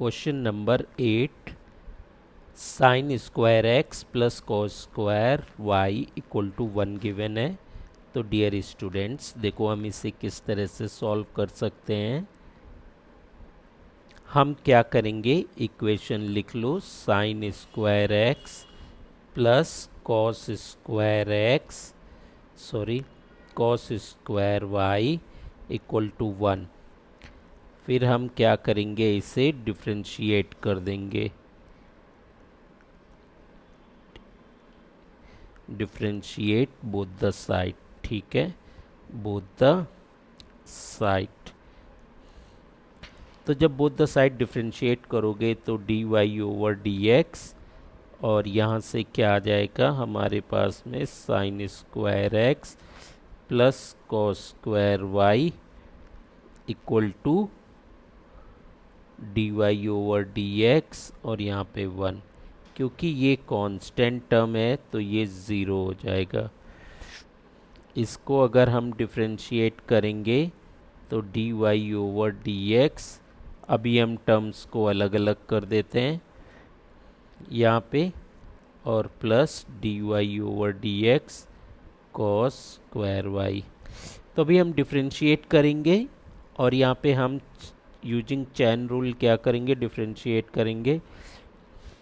Question number 8, sine square x plus cos square Y equal to 1 given है। तो dear students, देखो हम इसे किस तरह से सॉल्व कर सकते हैं। हम क्या करेंगे, इक्वेशन लिख लो, sine square x plus cos square x cos square Y equal to 1। फिर हम क्या करेंगे, इसे डिफरेंशिएट कर देंगे। डिफरेंशिएट बोथ द साइड, ठीक है, बोथ द साइड। तो जब बोथ द साइड डिफरेंशिएट करोगे तो D Y over D X, और यहाँ से क्या आ जाएगा हमारे पास में, sine square x plus cos square Y equal to D Y over D X, और यहाँ पे 1। क्योंकि ये कांस्टेंट टर्म है तो ये ज़ीरो हो जाएगा। इसको अगर हम डिफरेंशिएट करेंगे तो D Y over D X, अभी हम टर्म्स को अलग अलग कर देते हैं यहाँ पे, और plus D Y over D X cos square Y. तो अभी हम डिफरेंशिएट करेंगे और यहाँ पे हम यूजिंग चैन रूल क्या करेंगे, डिफरेंशिएट करेंगे।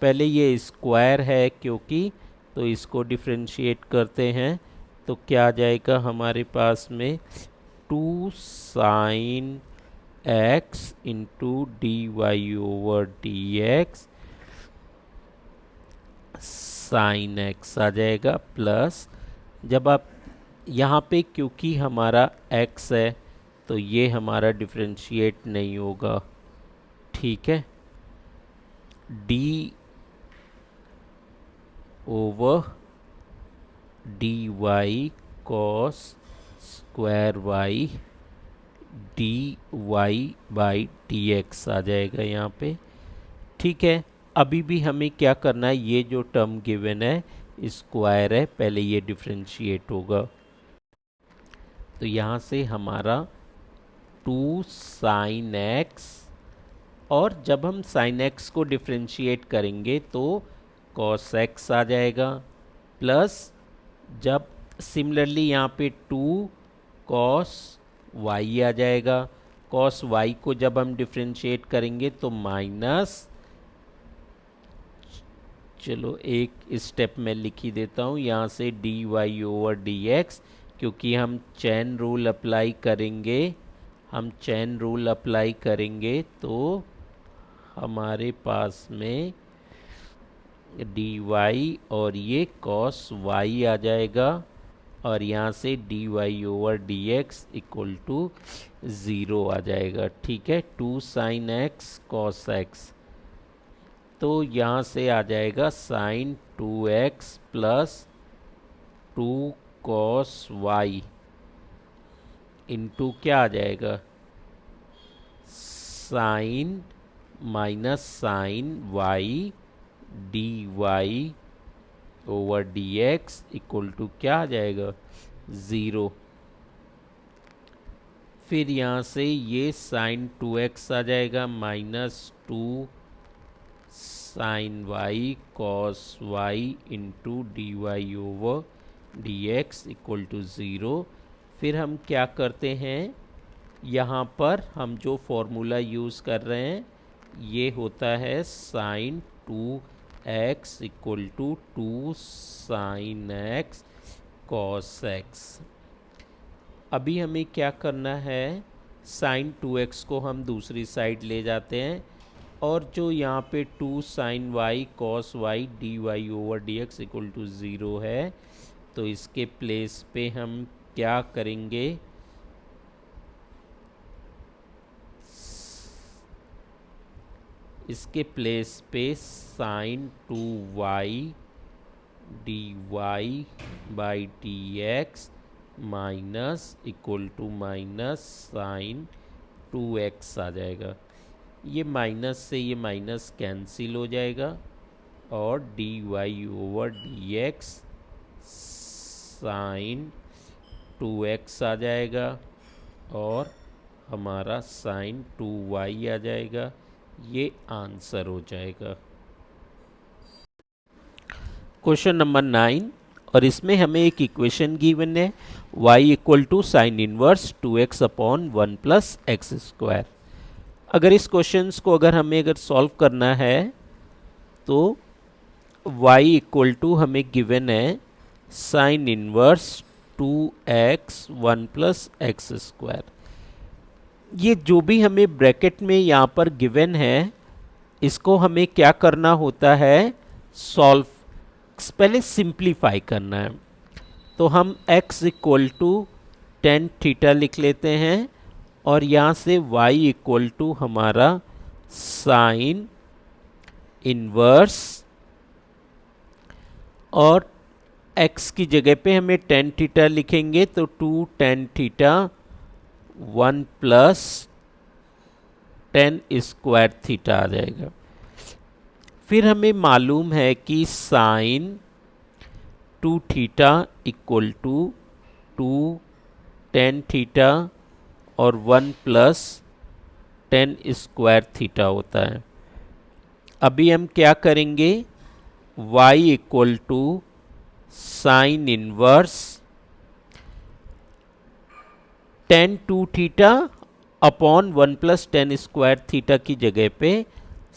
पहले ये स्क्वायर है क्योंकि, तो इसको डिफरेंशिएट करते हैं तो क्या आ जाएगा हमारे पास में, 2 sine x into D Y over D x sine x आ जाएगा, प्लस जब आप यहाँ पे, क्योंकि हमारा x है तो ये हमारा डिफरेंशिएट नहीं होगा, ठीक है, d over d y cos square y D Y by D x आ जाएगा यहाँ पे, ठीक है। अभी भी हमें क्या करना है, ये जो टर्म गिवन है स्क्वायर है, पहले ये डिफरेंशिएट होगा। तो यहाँ से हमारा 2 साइन एक्स, और जब हम साइन एक्स को डिफरेंशिएट करेंगे तो कॉस एक्स आ जाएगा, प्लस जब सिमिलरली यहाँ पे 2 कॉस वाई आ जाएगा। कॉस वाई को जब हम डिफरेंशिएट करेंगे तो माइनस, चलो एक स्टेप में लिख ही देता हूँ, यहाँ से D Y over D X, क्योंकि हम चैन रूल अप्लाई करेंगे, तो हमारे पास में डी वाई और ये कॉस वाई आ जाएगा, और यहाँ से D Y over D x equal to 0 आ जाएगा, ठीक है। 2 साइन एक्स कॉस एक्स, तो यहाँ से आ जाएगा sine 2x plus 2 cos Y into क्या आ जाएगा, sine minus sine Y D Y over D x equal to क्या आ जाएगा, 0। फिर यहाँ से ये साइन 2x आ जाएगा minus 2 sine Y cos Y into D Y over D x equal to 0। फिर हम क्या करते हैं, यहाँ पर हम जो फॉर्मूला यूज़ कर रहे हैं ये होता है sine 2x equal to 2 sine X cos X. अभी हमें क्या करना है, साइन 2x को हम दूसरी साइड ले जाते हैं, और जो यहाँ पे 2 sine Y cos Y D Y over D x equal to 0 है, तो इसके प्लेस पे हम क्या करेंगे, इसके प्लेस पे sine 2y D Y by D X minus equal to minus sine 2x आ जाएगा। ये माइनस से ये माइनस कैंसिल हो जाएगा, और D Y over D x sine 2x आ जाएगा, और हमारा साइन 2y आ जाएगा। ये आंसर हो जाएगा। क्वेश्चन नंबर 9, और इसमें हमें एक इक्वेशन गिवन है y equal to sine inverse 2x upon 1 plus x square. अगर इस क्वेश्चन को अगर सॉल्व करना है तो y इक्वल टू हमें गिवन है sine inverse 2x 1 plus x square. ये जो भी हमें ब्रैकेट में यहाँ पर गिवन है इसको हमें क्या करना होता है, सॉल्व, पहले सिंप्लीफाई करना है। तो हम x equal to tan theta लिख लेते हैं और यहाँ से y इक्वल टू हमारा साइन इनवर्स, और x की जगह पे हमें टेन थीटा लिखेंगे तो 2 tan theta 1 plus tan square theta आ जाएगा। फिर हमें मालूम है कि sine 2 theta equal to 2 tan theta और 1 प्लस टेन स्क्वायर थीटा होता है। अभी हम क्या करेंगे, y equal to sine inverse tan 2 theta upon 1 plus tan square theta की जगह पे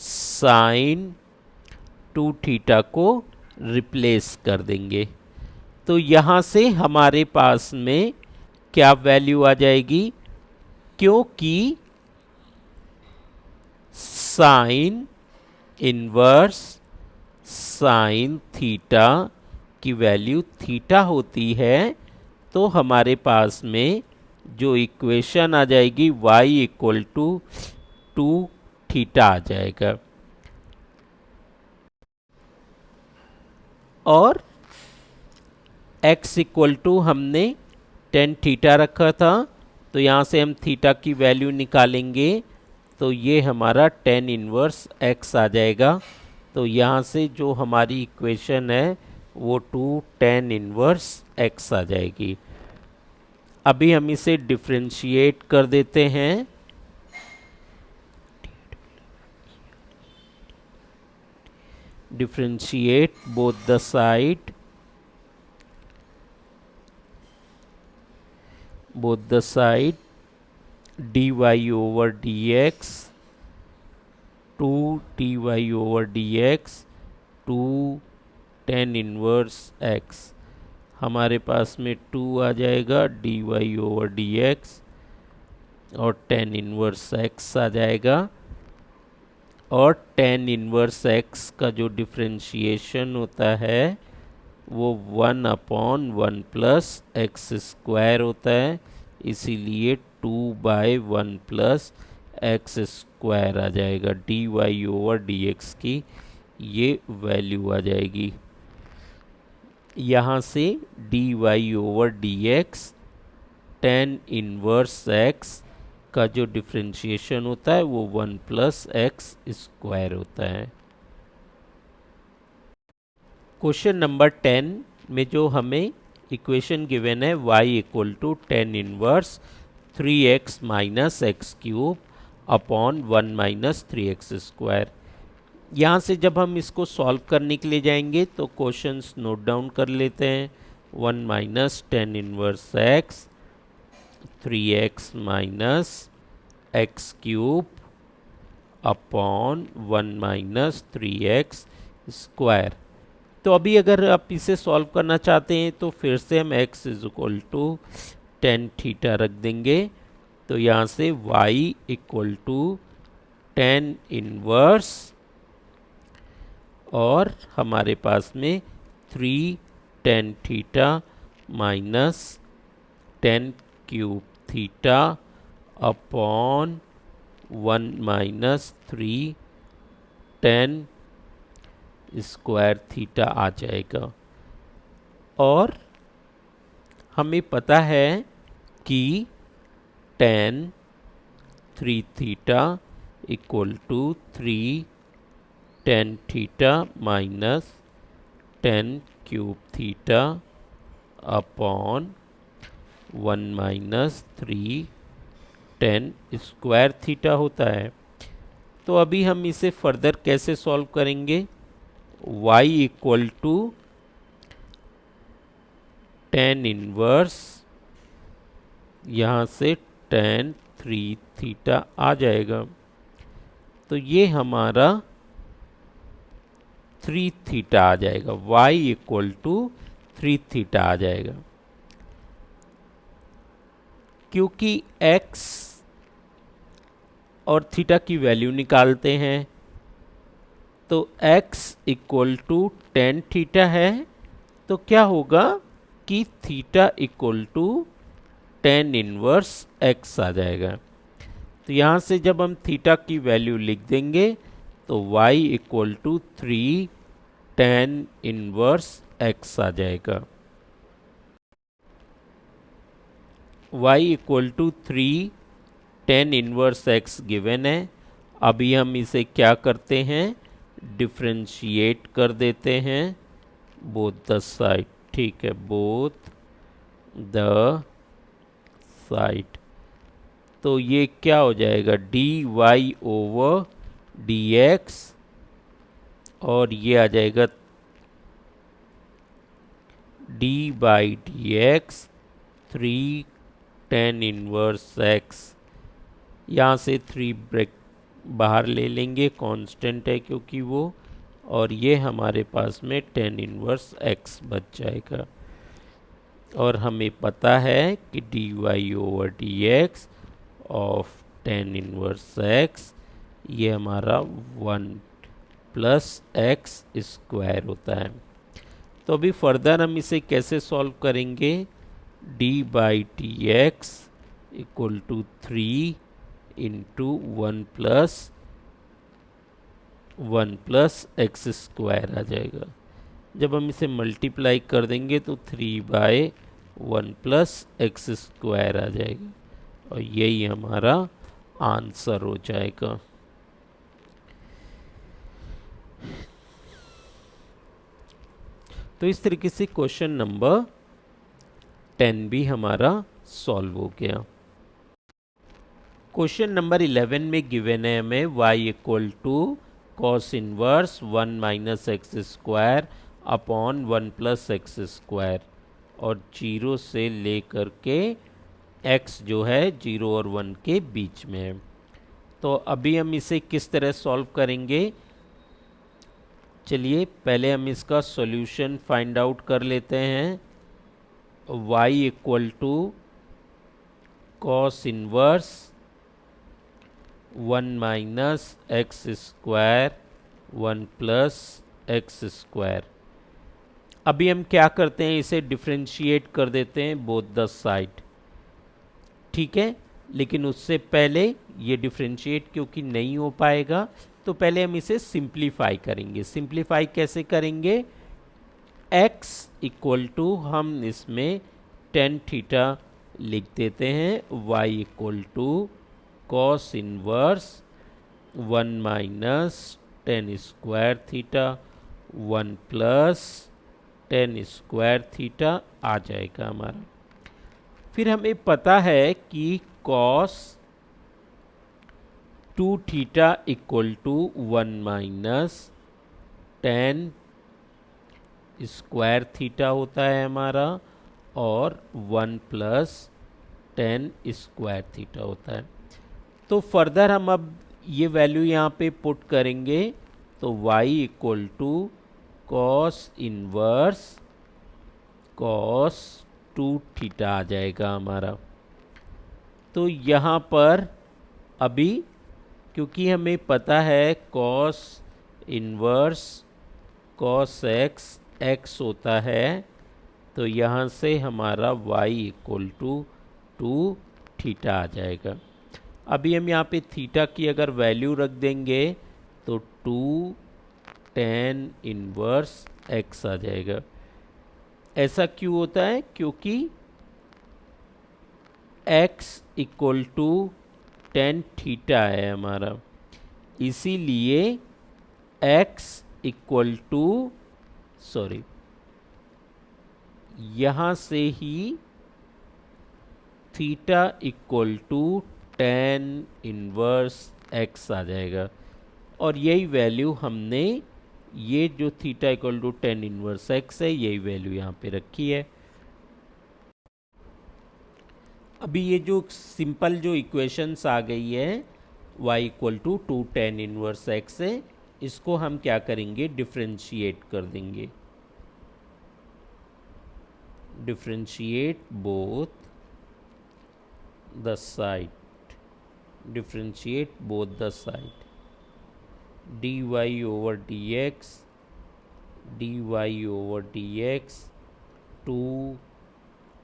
साइन 2 थीटा को रिप्लेस कर देंगे। तो यहाँ से हमारे पास में क्या वैल्यू आ जाएगी, क्योंकि साइन इनवर्स साइन थीटा की वैल्यू थीटा होती है, तो हमारे पास में जो इक्वेशन आ जाएगी y इक्वल टू 2 थीटा आ जाएगा। और x इक्वल टू हमने टेन थीटा रखा था, तो यहाँ से हम थीटा की वैल्यू निकालेंगे तो ये हमारा टेन इनवर्स x आ जाएगा। तो यहाँ से जो हमारी इक्वेशन है वो 2 टेन इनवर्स x आ जाएगी। अभी हम इसे डिफरेंशिएट कर देते हैं। Differentiate both the side, dy over dx 2 dy over dx 2 tan inverse x, हमारे पास में 2 आ जाएगा dy over dx और टेन इनवर्स x आ जाएगा। और टेन इनवर्स x का जो डिफरेंशिएशन होता है वो 1 अपॉन 1 प्लस एक्स स्क्वायर होता है, इसीलिए 2 बाय 1 प्लस एक्स स्क्वायर आ जाएगा। D Y over D X की ये वैल्यू आ जाएगी। यहाँ से D Y over D X tan inverse X का जो डिफरेंशिएशन होता है वो 1 प्लस एक्स स्क्वायर होता है। क्वेश्चन नंबर 10 में जो हमें इक्वेशन गिवन है y equal to tan inverse 3x minus X cube upon 1 minus 3x square. यहाँ से जब हम इसको सॉल्व करने के लिए जाएंगे तो क्वेश्चंस नोट डाउन कर लेते हैं। 1 minus ten inverse x 3x minus X cube upon 1 minus 3x square. तो अभी अगर आप इसे सॉल्व करना चाहते हैं तो फिर से हम x is equal to tan theta रख देंगे। तो यहाँ से y equal to tan inverse और हमारे पास में 3 tan theta minus tan cube theta upon 1 minus 3 tan square theta आ जाएगा। और हमें पता है कि tan 3 theta equal to 3 tan theta minus tan cube theta upon 1 minus 3 tan square theta होता है। तो अभी हम इसे फर्दर कैसे सॉल्व करेंगे? y equal to tan inverse, यहाँ से टेन 3 थीटा आ जाएगा। तो ये हमारा 3 थीटा आ जाएगा, y इक्वल टू 3 थीटा आ जाएगा। क्योंकि x और थीटा की वैल्यू निकालते हैं, तो x equal to tan theta है, तो क्या होगा कि theta equal to tan inverse x आ जाएगा। तो यहाँ से जब हम थीटा की वैल्यू लिख देंगे तो y equal to 3 tan inverse x आ जाएगा। y equal to 3 tan inverse x given है। अभी हम इसे क्या करते हैं? डिफरेंशिएट कर देते हैं बोथ द साइड। ठीक है, बोथ द साइड। तो ये क्या हो जाएगा? D Y over D X, और ये आ जाएगा D by D X 3 tan inverse X. यहाँ से 3 ब्रेक बाहर ले लेंगे, कांस्टेंट है क्योंकि वो, और ये हमारे पास में टेन इनवर्स एक्स बच जाएगा। और हमें पता है कि D Y over D X of tan inverse X, ये हमारा 1 प्लस एक्स स्क्वायर होता है। तो अभी फर्दर हम इसे कैसे सॉल्व करेंगे? D by D x equal to 3 into 1 plus x square आ जाएगा। जब हम इसे मल्टीप्लाई कर देंगे तो 3 बाय 1 प्लस एक्स स्क्वायर आ जाएगा, और यही हमारा आंसर हो जाएगा। तो इस तरीके से क्वेश्चन नंबर 10 भी हमारा सॉल्व हो गया। क्वेश्चन नंबर 11 में गिवन है हमें y equal to cos inverse 1 minus x square upon 1 plus x square, और 0 से लेकर के x जो है 0 और 1 के बीच में है। तो अभी हम इसे किस तरह सॉल्व करेंगे? चलिए पहले हम इसका सॉल्यूशन फाइंड आउट कर लेते हैं। y equal to cos inverse 1 minus x square 1 plus x square. अभी हम क्या करते हैं? इसे डिफरेंशिएट कर देते हैं बोथ द साइड। ठीक है, लेकिन उससे पहले ये डिफरेंशिएट क्योंकि नहीं हो पाएगा, तो पहले हम इसे सिंप्लीफाई करेंगे। सिंप्लीफाई कैसे करेंगे? x इक्वल टू हम इसमें टेन थीटा लिख देते हैं, y equal to cos inverse 1 minus tan square theta 1 plus tan square theta आ जाएगा हमारा। फिर हमें पता है कि cos 2 theta equal to 1 minus tan square theta होता है हमारा, और 1 प्लस टेन स्क्वायर थीटा होता है। तो फर्दर हम अब ये वैल्यू यहाँ पे पुट करेंगे, तो y equal to cos inverse cos 2 theta आ जाएगा हमारा। तो यहाँ पर अभी क्योंकि हमें पता है cos inverse cos x x होता है, तो यहाँ से हमारा y इक्वल टू 2 थीटा आ जाएगा। अभी हम यहाँ पे थीटा की अगर वैल्यू रख देंगे तो 2 टेन इनवर्स x आ जाएगा। ऐसा क्यों होता है? क्योंकि x equal to tan theta है हमारा, इसीलिए x इक्वल टू यहाँ से ही theta equal to tan inverse x आ जाएगा। और यही वैल्यू हमने ये जो theta equal to tan inverse x है यही वैल्यू यहाँ पे रखी है। अभी ये जो सिंपल जो इक्वेशंस आ गई है y equal to two tan inverse x है, इसको हम क्या करेंगे, डिफ्रेंशिएट कर देंगे। Differentiate both the side, differentiate both the side, dy over dx, dy over dx two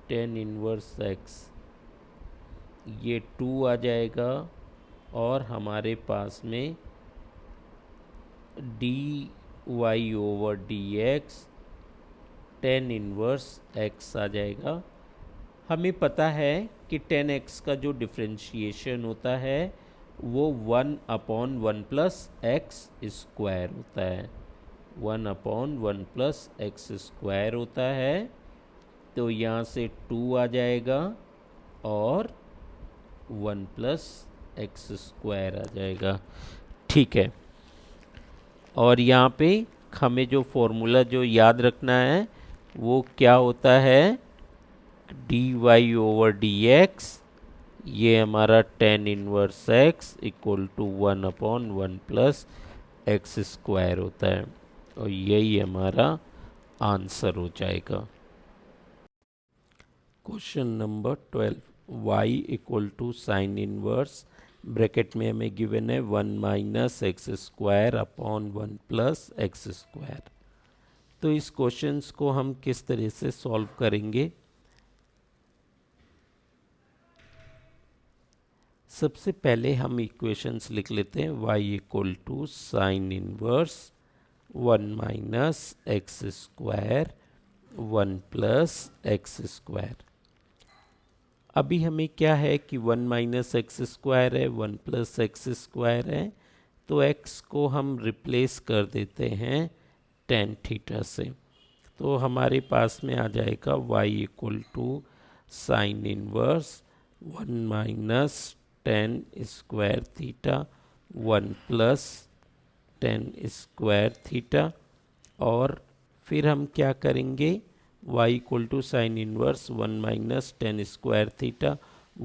tan inverse X, ये 2 आ जाएगा और हमारे पास में dy over dx tan inverse x आ जाएगा। हमें पता है कि 10x का जो डिफ्रेंशिएशन होता है वो 1 अपॉन 1 प्लस एक्स स्क्वायर होता है, 1 अपॉन 1 प्लस एक्स स्क्वायर होता है। तो यहाँ से 2 आ जाएगा और 1 प्लस एक्स स्क्वायर आ जाएगा। ठीक है, और यहाँ पे हमें जो फॉर्मूला जो याद रखना है वो क्या होता है, dy ओवर dx, ये हमारा tan inverse x equal to 1 upon 1 plus x square होता है, और यही हमारा आंसर हो जाएगा। Question number 12, y equal to sine inverse, bracket में हमें गिवन है 1 minus x square upon 1 plus x square. तो इस क्वेश्चंस को हम किस तरह से सॉल्व करेंगे। सबसे पहले हम इक्वेशंस लिख लेते हैं। y equal to sine inverse 1 minus x square 1 plus x square. अभी हमें क्या है कि 1 माइनस एक्स स्क्वायर है, 1 प्लस एक्स स्क्वायर है, तो x को हम रिप्लेस कर देते हैं टेन थीटा से। तो हमारे पास में आ जाएगा y equal to sine inverse 1 minus tan square theta 1 plus tan square theta, और फिर हम क्या करेंगे, y equal to sine inverse 1 minus tan square theta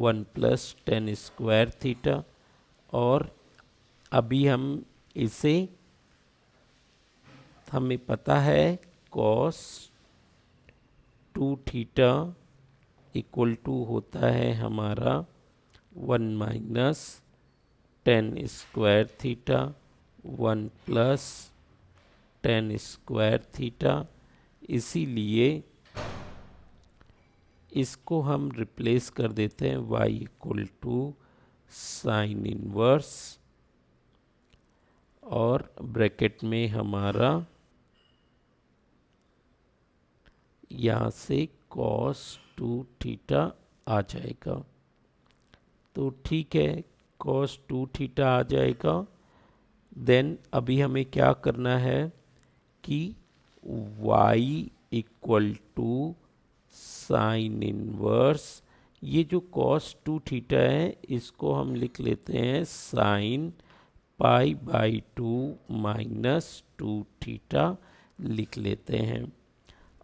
1 plus tan square theta, और अभी हम इसे, हमें पता है cos 2 थीटा इक्वल टू होता है हमारा 1 minus tan square theta 1 plus tan square theta. इसीलिए इसको हम रिप्लेस कर देते हैं y equal to sine inverse, और ब्रैकेट में हमारा यहाँ से cos 2 थीटा आ जाएगा। तो ठीक है, cos 2 थीटा आ जाएगा। देन अभी हमें क्या करना है कि y equal to sine inverse, ये जो cos 2 थीटा है इसको हम लिख लेते हैं sign pi by 2 minus 2 theta लिख लेते हैं।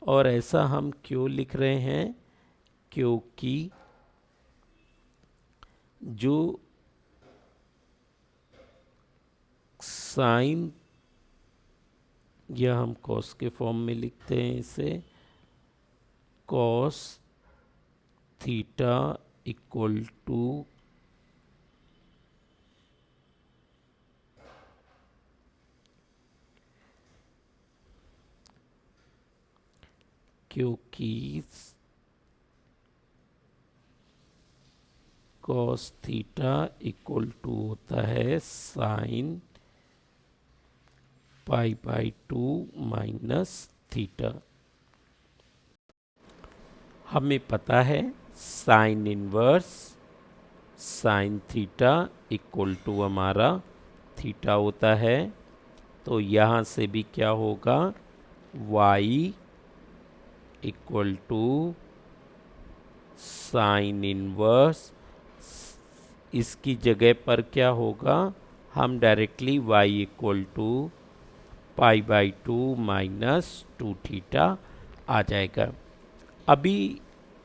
और ऐसा हम क्यों लिख रहे हैं, क्योंकि जो साइन, या हम कॉस के फॉर्म में लिखते हैं इसे, कॉस थीटा इक्वल टू क्योंकि कॉस थीटा इक्वल टू होता है sine pi by 2 minus theta. हमें पता है sine inverse sine theta equal to हमारा थीटा होता है, तो यहाँ से भी क्या होगा, y equal to sine inverse, इसकी जगह पर क्या होगा, हम directly y equal to pi by 2 minus 2 theta आ जाएगा। अभी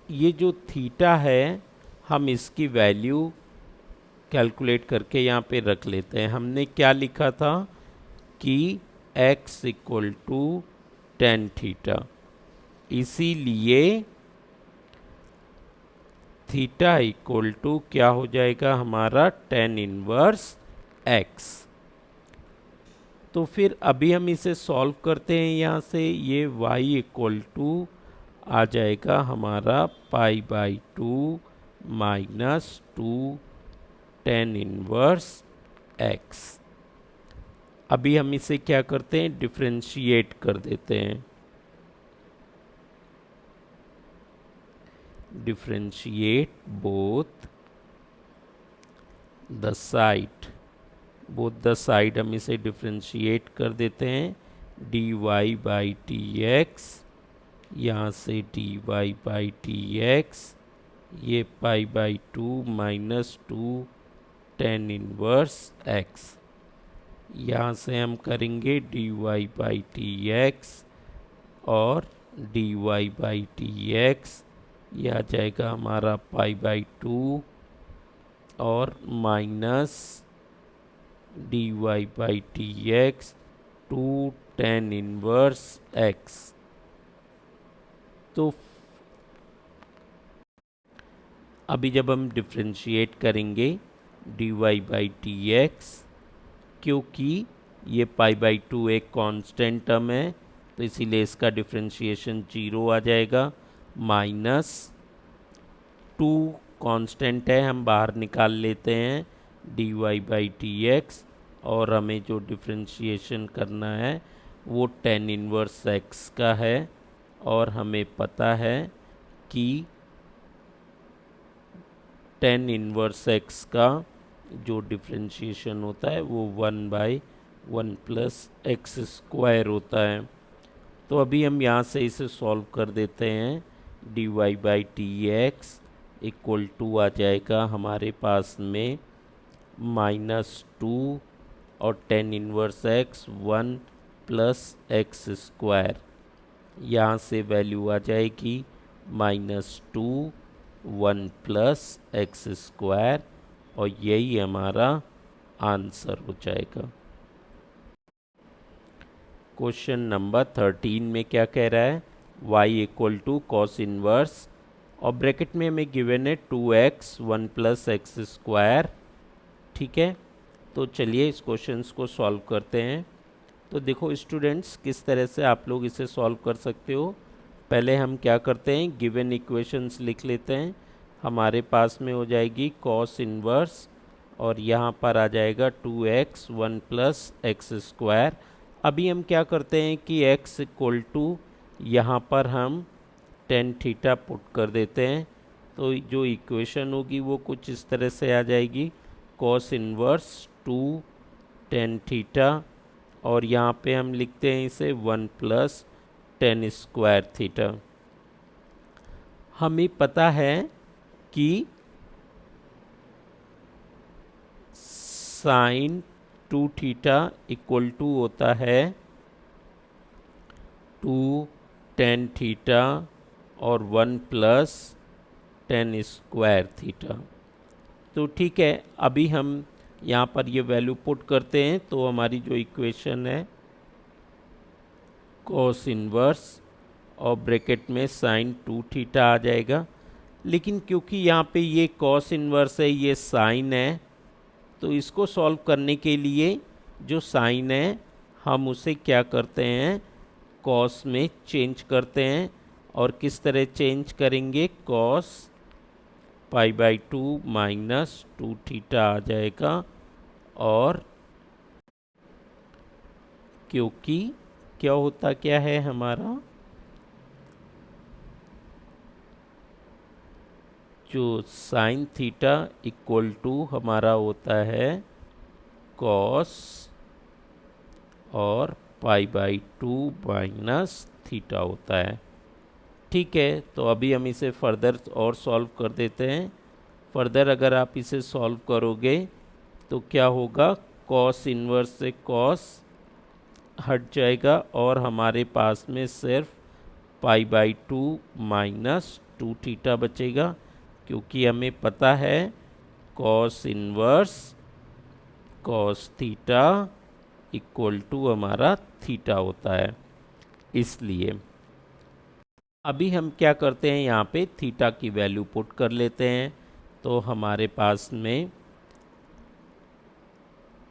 ये जो थीटा है हम इसकी वैल्यू कैलकुलेट करके यहाँ पे रख लेते हैं। हमने क्या लिखा था कि x equal to tan theta, इसीलिए थीटा इक्वल टू क्या हो जाएगा हमारा टेन इनवर्स x। तो फिर अभी हम इसे सॉल्व करते हैं। यहाँ से ये y इक्वल टू आ जाएगा हमारा pi by 2 minus 2 tan inverse x। अभी हम इसे क्या करते हैं, डिफरेंशिएट कर देते हैं। डिफरेंशिएट बोथ द साइड हम इसे डिफरेंशिएट कर देते हैं। D Y by d x, यहाँ से D Y by d x, ये pi by 2 minus 2 tan inverse x। यहाँ से हम करेंगे d Y by d x और D Y by d x, ये आ जाएगा हमारा पाई बाई 2 और minus d Y by d x 2 tan inverse x। तो अभी जब हम डिफरेंशिएट करेंगे d Y by d x, क्योंकि ये पाई बाई 2 एक कांस्टेंट टर्म है तो इसीलिए इसका डिफरेंशिएशन 0 आ जाएगा। माइनस 2 कांस्टेंट है, हम बाहर निकाल लेते हैं d Y by d x, और हमें जो डिफरेंशिएशन करना है वो टेन इनवर्स x का है। और हमें पता है कि टेन इनवर्स x का जो डिफरेंशिएशन होता है वो 1/1 प्लस एक्स स्क्वायर होता है। तो अभी हम यहाँ से इसे सॉल्व कर देते हैं। D Y by d x equal to आ जाएगा हमारे पास में -2 और tan inverse x 1 plus x square, यहाँ से वैल्यू आ जाएगी -2 1 प्लस एक्स स्क्वायर, और यही हमारा आंसर हो जाएगा। क्वेश्चन नंबर 13 में क्या कह रहा है, y equal to cos inverse, और ब्रैकेट में हमें गिवन है 2x 1 प्लस एक्स स्क्वायर। ठीक है, तो चलिए इस क्वेश्चन को सॉल्व करते हैं। तो देखो स्टूडेंट्स, किस तरह से आप लोग इसे सॉल्व कर सकते हो। पहले हम क्या करते हैं, गिवन इक्वेशंस लिख लेते हैं। हमारे पास में हो जाएगी कॉस इनवर्स, और यहाँ पर आ जाएगा 2x 1 प्लस एक्स स्क्वायर। अभी हम क्या करते हैं कि x इक्वल टू यहाँ पर हम टेन थीटा पुट कर देते हैं। तो जो इक्वेशन होगी वो कुछ इस तरह से आ जाएगी, कॉस इनवर्स 2 टेन थीटा, और यहाँ पे हम लिखते हैं इसे 1 प्लस टेन स्क्वायर थीटा। हमें पता है कि साइन 2 थीटा इक्वल टू होता है 2 टेन थीटा और 1 प्लस टेन स्क्वायर थीटा। तो ठीक है, अभी हम यहाँ पर ये वैल्यू पुट करते हैं तो हमारी जो इक्वेशन है कॉस इनवर्स और ब्रैकेट में साइन 2 थीटा आ जाएगा। लेकिन क्योंकि यहाँ पे ये कॉस इनवर्स है, ये साइन है, तो इसको सॉल्व करने के लिए जो साइन है हम उसे क्या करते हैं, कॉस में चेंज करते हैं। और किस तरह चेंज करेंगे, cos pi by 2 minus 2 theta आ जाएगा। और क्योंकि क्या होता क्या है हमारा, जो साइन थीटा इक्वल टू हमारा होता है कॉस और पाई बाई 2 माइनस थीटा होता है। ठीक है, तो अभी हम इसे फर्दर और सॉल्व कर देते हैं। फर्दर अगर आप इसे सॉल्व करोगे तो क्या होगा, कॉस इन्वर्स से कॉस हट जाएगा और हमारे पास में सिर्फ π/2 माइनस 2 थीटा बचेगा, क्योंकि हमें पता है cos inverse cos theta equal to हमारा थीटा होता है। इसलिए अभी हम क्या करते हैं, यहाँ पे थीटा की वैल्यू पुट कर लेते हैं। तो हमारे पास में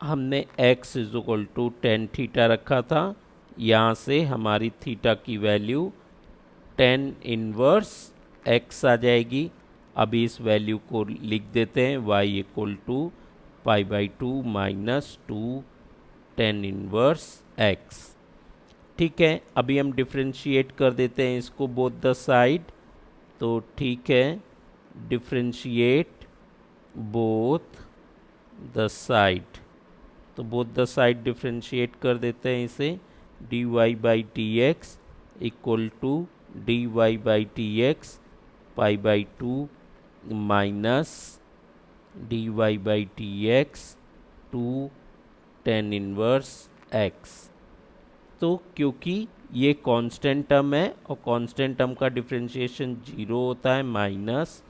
हमने x is equal to tan theta रखा था, यहाँ से हमारी थीटा की वैल्यू टेन इन्वर्स x आ जाएगी। अभी इस वैल्यू को लिख देते हैं, y equal to π/2 minus 2 tan inverse x। ठीक है, अभी हम डिफ्रेंशिएट कर देते हैं इसको बोथ द साइड। तो ठीक है, डिफ्रेंशिएट बोथ द साइड, तो बोथ द साइड डिफ्रेंशिएट कर देते हैं इसे। dy/dx equal to dy/dx π/2 minus dy/dx 2 tan inverse x। तो क्योंकि ये कांस्टेंट टर्म है और कांस्टेंट टर्म का डिफरेंशिएशन 0 होता है, माइनस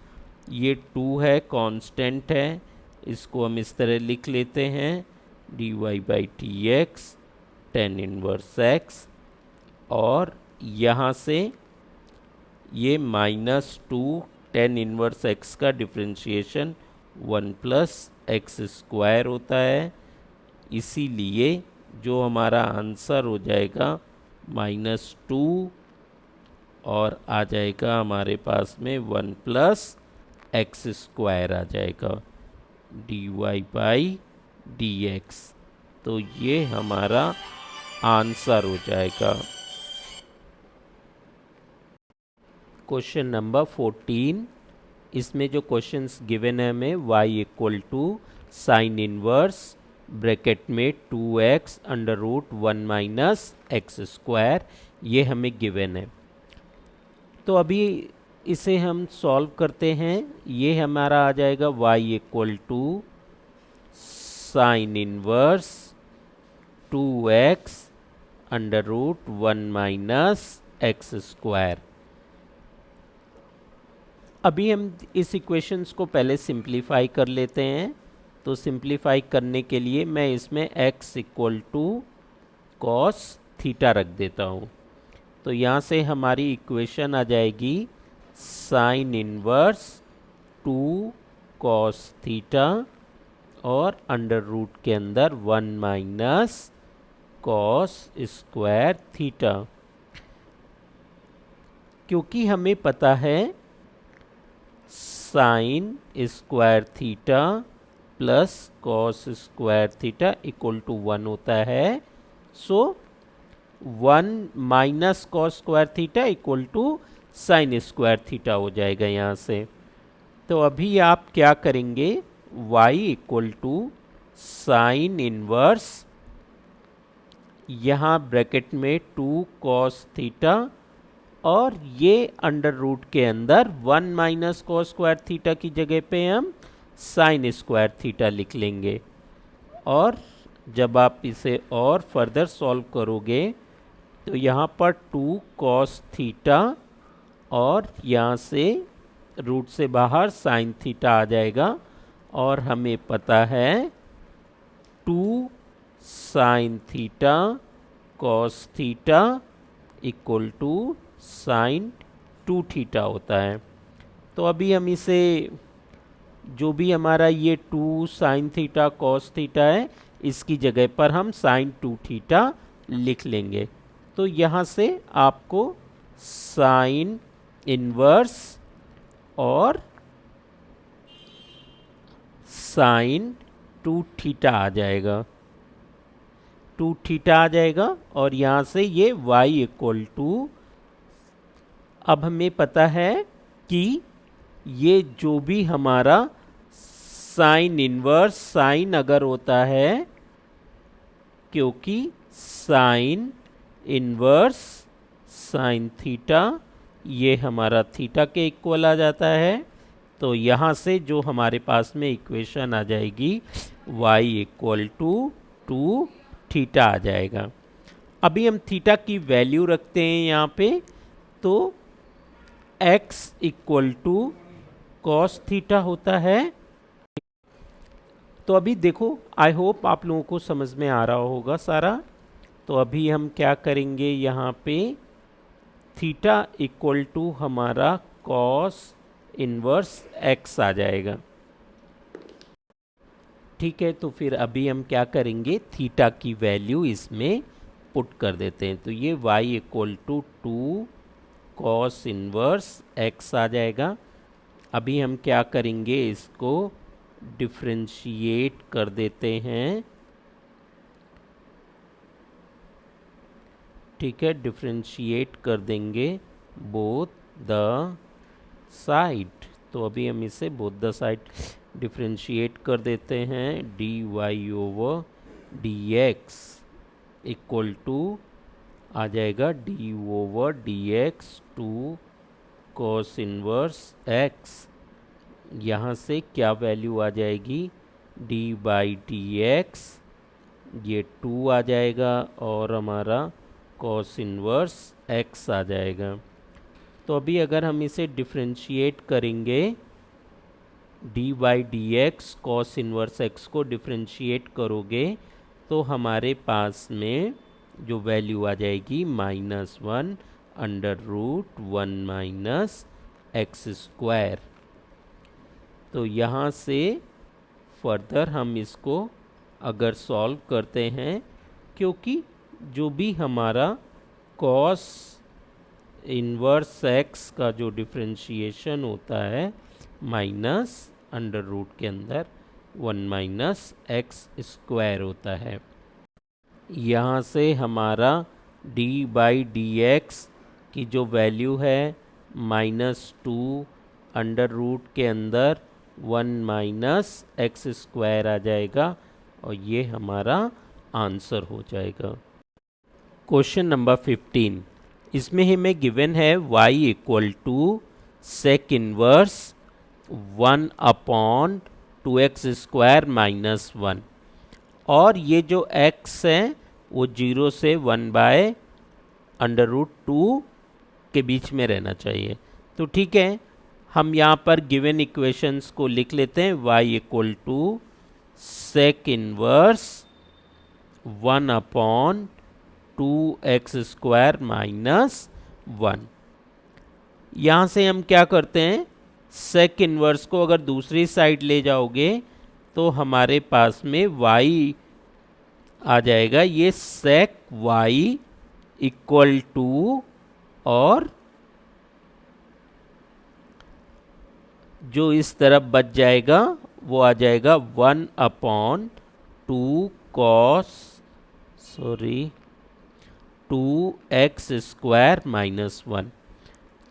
ये 2 है, कांस्टेंट है, इसको हम इस तरह लिख लेते हैं dy/dx टेन इन्वर्स x, और यहाँ से ये माइनस 2 टेन इन्वर्स x का डिफरेंशिएशन 1 प्लस एक्स स्क्वायर होता है। इसीलिए जो हमारा आंसर हो जाएगा -2 और आ जाएगा हमारे पास में 1 प्लस एक्स स्क्वायर आ जाएगा dy/dx। तो ये हमारा आंसर हो जाएगा। क्वेश्चन नंबर 14, इसमें जो क्वेश्चंस गिवन है हमें y equal to sine inverse bracket में 2x under root 1 minus x square, ये हमें गिवन है। तो अभी इसे हम सॉल्व करते हैं। ये हमारा आ जाएगा y equal to sine inverse 2x under root 1 minus x square. अभी हम इस इक्वेशंस को पहले सिंप्लीफाई कर लेते हैं। तो सिंप्लीफाई करने के लिए मैं इसमें x equal to cos theta रख देता हूँ। तो यहाँ से हमारी इक्वेशन आ जाएगी साइन इनवर्स 2 कॉस थीटा और अंडर रूट के अंदर 1 माइनस कॉस स्क्वायर थीटा। क्योंकि हमें पता है sine square theta plus cos square theta equal to 1 होता है, so 1 minus cos square theta equal to sine square theta हो जाएगा यहाँ से। तो अभी आप क्या करेंगे, y equal to sine inverse, यहाँ ब्रैकेट में 2 कॉस थीटा और ये अंडर रूट के अंदर 1 माइनस कॉस स्क्वायर थीटा की जगह पे हम साइन स्क्वायर थीटा लिख लेंगे। और जब आप इसे और फर्दर सॉल्व करोगे तो यहाँ पर 2 कॉस थीटा और यहाँ से रूट से बाहर साइन थीटा आ जाएगा, और हमें पता है 2 sine theta cos theta equal to sine 2 theta होता है। तो अभी हम इसे, जो भी हमारा ये 2 साइन थीटा कॉस थीटा है, इसकी जगह पर हम साइन 2 थीटा लिख लेंगे। तो यहाँ से आपको साइन इनवर्स और साइन 2 थीटा आ जाएगा, 2 थीटा आ जाएगा। और यहाँ से ये y इक्वल टू, अब हमें पता है कि ये जो भी हमारा साइन इनवर्स साइन अगर होता है, क्योंकि साइन इनवर्स साइन थीटा ये हमारा थीटा के इक्वल आ जाता है, तो यहाँ से जो हमारे पास में इक्वेशन आ जाएगी y इक्वल टू 2 थीटा आ जाएगा। अभी हम थीटा की वैल्यू रखते हैं यहाँ पे, तो x equal to cos theta होता है। तो अभी देखो, आई होप आप लोगों को समझ में आ रहा होगा सारा। तो अभी हम क्या करेंगे, यहाँ पे थीटा इक्वल टू हमारा कॉस इनवर्स x आ जाएगा। ठीक है, तो फिर अभी हम क्या करेंगे, थीटा की वैल्यू इसमें पुट कर देते हैं। तो ये y equal to 2 cos inverse x आ जाएगा। अभी हम क्या करेंगे, इसको डिफरेंशिएट कर देते हैं। ठीक है, डिफरेंशिएट कर देंगे बोथ द साइड। तो अभी हम इसे बोथ द साइड डिफरेंशिएट कर देते हैं। dy over dx equal to आ जाएगा d over dx 2 cos inverse x। यहाँ से क्या वैल्यू आ जाएगी, d बाई dx ये 2 आ जाएगा और हमारा cos इनवर्स x आ जाएगा। तो अभी अगर हम इसे डिफरेंशिएट करेंगे, d by D X cos inverse x को डिफरेंशिएट करोगे तो हमारे पास में जो वैल्यू आ जाएगी -1 under root 1 minus x square. तो यहाँ से फर्दर हम इसको अगर सॉल्व करते हैं, क्योंकि जो भी हमारा कॉस इनवर्स x का जो डिफरेंशिएशन होता है माइनस अंडर रूट के अंदर 1 माइनस एक्स स्क्वायर होता है। यहाँ से हमारा d बाई डी एक्स की जो वैल्यू है -2 अंडर रूट के अंदर 1 माइनस एक्स स्क्वायर आ जाएगा और ये हमारा आंसर हो जाएगा। क्वेश्चन नंबर 15, इसमें हमें गिवन है y equal to sec inverse 1 upon 2x square minus 1, और ये जो x है वो 0 से 1 बाय अंडर रूट 2 के बीच में रहना चाहिए। तो ठीक है, हम यहाँ पर गिवन इक्वेशंस को लिख लेते हैं। y equal to sec inverse 1 upon 2x square minus 1। यहाँ से हम क्या करते हैं, सेक इनवर्स को अगर दूसरी साइड ले जाओगे तो हमारे पास में y आ जाएगा, ये सेक y इक्वल टू, और जो इस तरफ बच जाएगा वो आ जाएगा 1 अपॉन 2 2x स्क्वायर माइनस 1।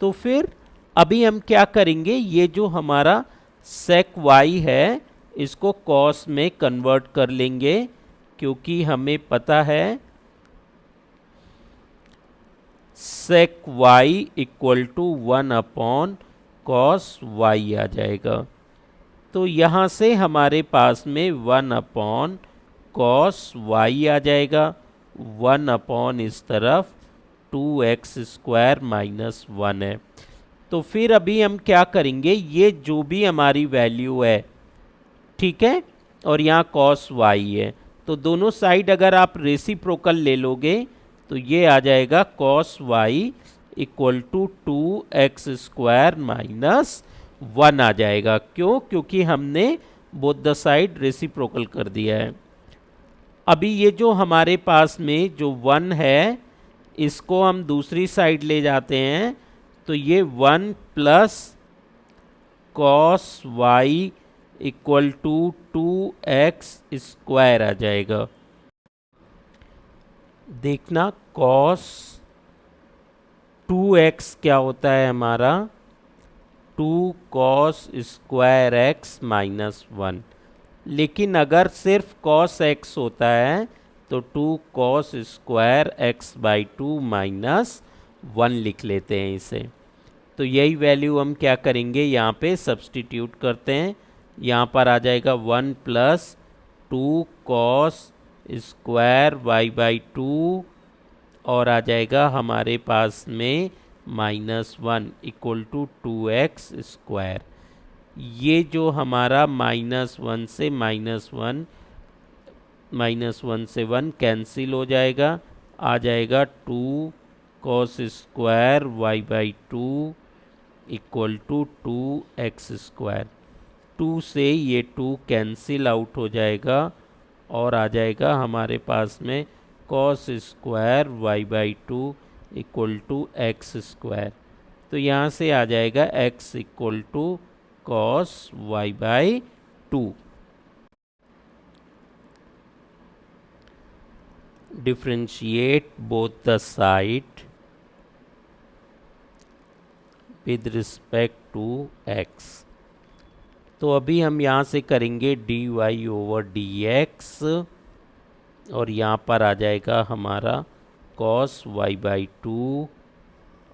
तो फिर अभी हम क्या करेंगे, ये जो हमारा सेक y है इसको कॉस में कन्वर्ट कर लेंगे, क्योंकि हमें पता है sec y equal to 1 upon cos y आ जाएगा। तो यहाँ से हमारे पास में 1 अपॉन कॉस y आ जाएगा, 1 अपॉन इस तरफ 2x स्क्वायर माइनस 1 है। तो फिर अभी हम क्या करेंगे, ये जो भी हमारी वैल्यू है, ठीक है, और यहाँ कॉस y है, तो दोनों साइड अगर आप रेसिप्रोकल ले लोगे तो ये आ जाएगा cos y equal to 2x square minus 1 आ जाएगा। क्यों? क्योंकि हमने बोथ द साइड रेसिप्रोकल कर दिया है। अभी ये जो हमारे पास में जो 1 है इसको हम दूसरी साइड ले जाते हैं, तो ये 1 plus cos y equal to 2x square आ जाएगा। देखना कॉस 2x क्या होता है हमारा, 2 कॉस स्क्वायर x माइनस 1। लेकिन अगर सिर्फ कॉस x होता है तो 2 cos square x by 2 minus 1 लिख लेते हैं इसे। तो यही वैल्यू हम क्या करेंगे, यहाँ पे सब्स्टिट्यूट करते हैं। यहाँ पर आ जाएगा 1 प्लस 2 कॉस स्क्वायर y/2 और आ जाएगा हमारे पास में -1 इक्वल टू 2x²। ये जो हमारा -1 से -1 कैंसिल हो जाएगा, आ जाएगा 2 cos square y/2 equal to 2x²। 2 से ये 2 कैंसिल आउट हो जाएगा और आ जाएगा हमारे पास में cos square y/2 equal to x²। तो यहाँ से आ जाएगा x equal to cos y/2। Differentiate both the side with respect to x। तो अभी हम यहाँ से करेंगे dy/dx और यहाँ पर आ जाएगा हमारा cos y/2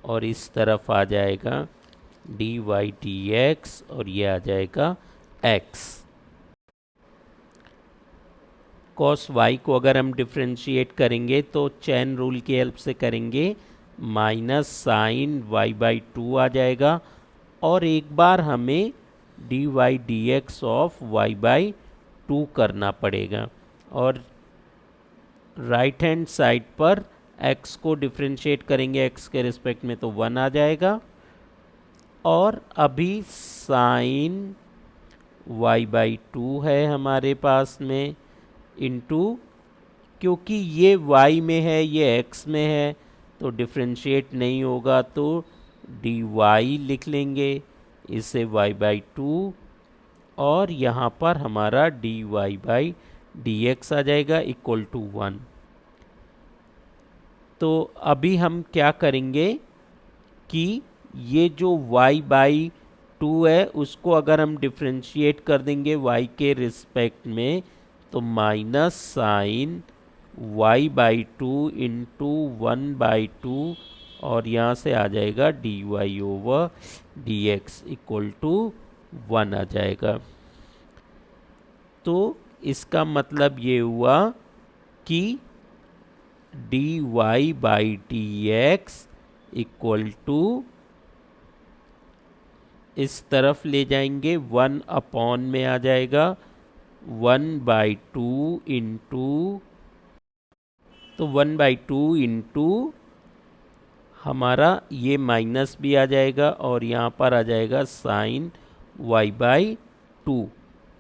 और इस तरफ आ जाएगा dy/dx और ये आ जाएगा x। cos y को अगर हम डिफरेंशिएट करेंगे तो चेन रूल की हेल्प से करेंगे, माइनस साइन y/2 आ जाएगा और एक बार हमें dy/dx ऑफ y/2 करना पड़ेगा और राइट हैंड साइड पर x को डिफरेंशिएट करेंगे, x के रिस्पेक्ट में तो 1 आ जाएगा और अभी साइन y/2 है हमारे पास में इनटू, क्योंकि ये y में है ये x में है तो डिफरेंशिएट नहीं होगा तो dy लिख लेंगे, इसे y/2 और यहाँ पर हमारा dy/dx आ जाएगा इक्वल टू 1। तो अभी हम क्या करेंगे कि ये जो y/2 है उसको अगर हम डिफरेंशिएट कर देंगे y के रिस्पेक्ट में तो माइनस साइन y/2 इंटू 1/2 और यहाँ से आ जाएगा dy/dx इक्वल टू 1 आ जाएगा। तो इसका मतलब ये हुआ कि dy/dx इक्वल टू, इस तरफ ले जाएंगे 1 में आ जाएगा 1/2 इंटू, तो 1/2 इंटू हमारा ये माइनस भी आ जाएगा और यहाँ पर आ जाएगा साइन y/2।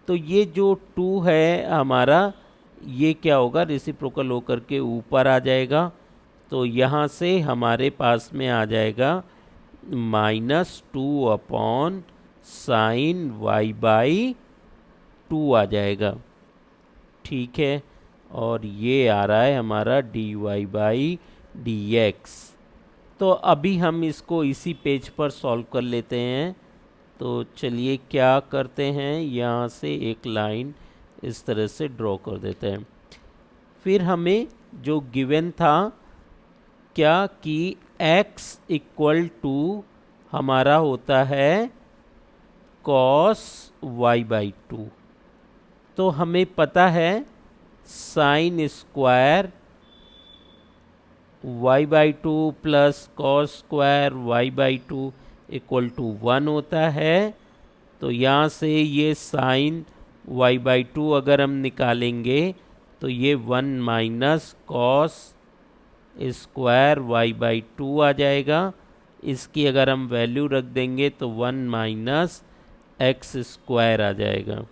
तो ये जो 2 है हमारा ये क्या होगा, रेसिप्रोकल होकर के ऊपर आ जाएगा तो यहाँ से हमारे पास में आ जाएगा -2 अपॉन साइन y/2 आ जाएगा, ठीक है। और ये आ रहा है हमारा dy/dx। तो अभी हम इसको इसी पेज पर सॉल्व कर लेते हैं। तो चलिए क्या करते हैं, यहाँ से एक लाइन इस तरह से ड्रॉ कर देते हैं। फिर हमें जो गिवन था क्या कि x इक्वल टू हमारा होता है cos y/2। तो हमें पता है sine square y/2 plus cos square y/2 equal to 1 होता है। तो यहाँ से ये साइन y/2 अगर हम निकालेंगे तो ये 1 माइनस कॉस स्क्वायर y/2 आ जाएगा। इसकी अगर हम वैल्यू रख देंगे तो 1 माइनस x² आ जाएगा।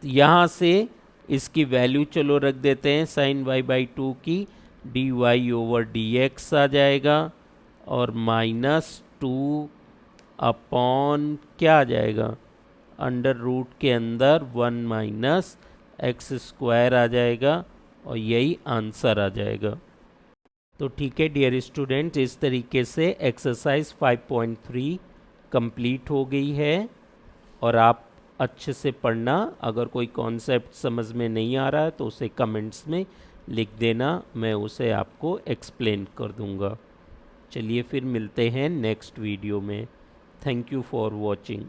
यहाँ से इसकी वैल्यू चलो रख देते हैं साइन y/2 की, dy/dx आ जाएगा और -2 अपॉन क्या आ जाएगा, अंडर रूट के अंदर 1 माइनस x² आ जाएगा और यही आंसर आ जाएगा। तो ठीक है डियर स्टूडेंट, इस तरीके से एक्सरसाइज 5.3 कंप्लीट हो गई है और आप अच्छे से पढ़ना। अगर कोई कॉन्सेप्ट समझ में नहीं आ रहा है तो उसे कमेंट्स में लिख देना, मैं उसे आपको एक्सप्लेन कर दूंगा। चलिए फिर मिलते हैं नेक्स्ट वीडियो में। Thank you for watching.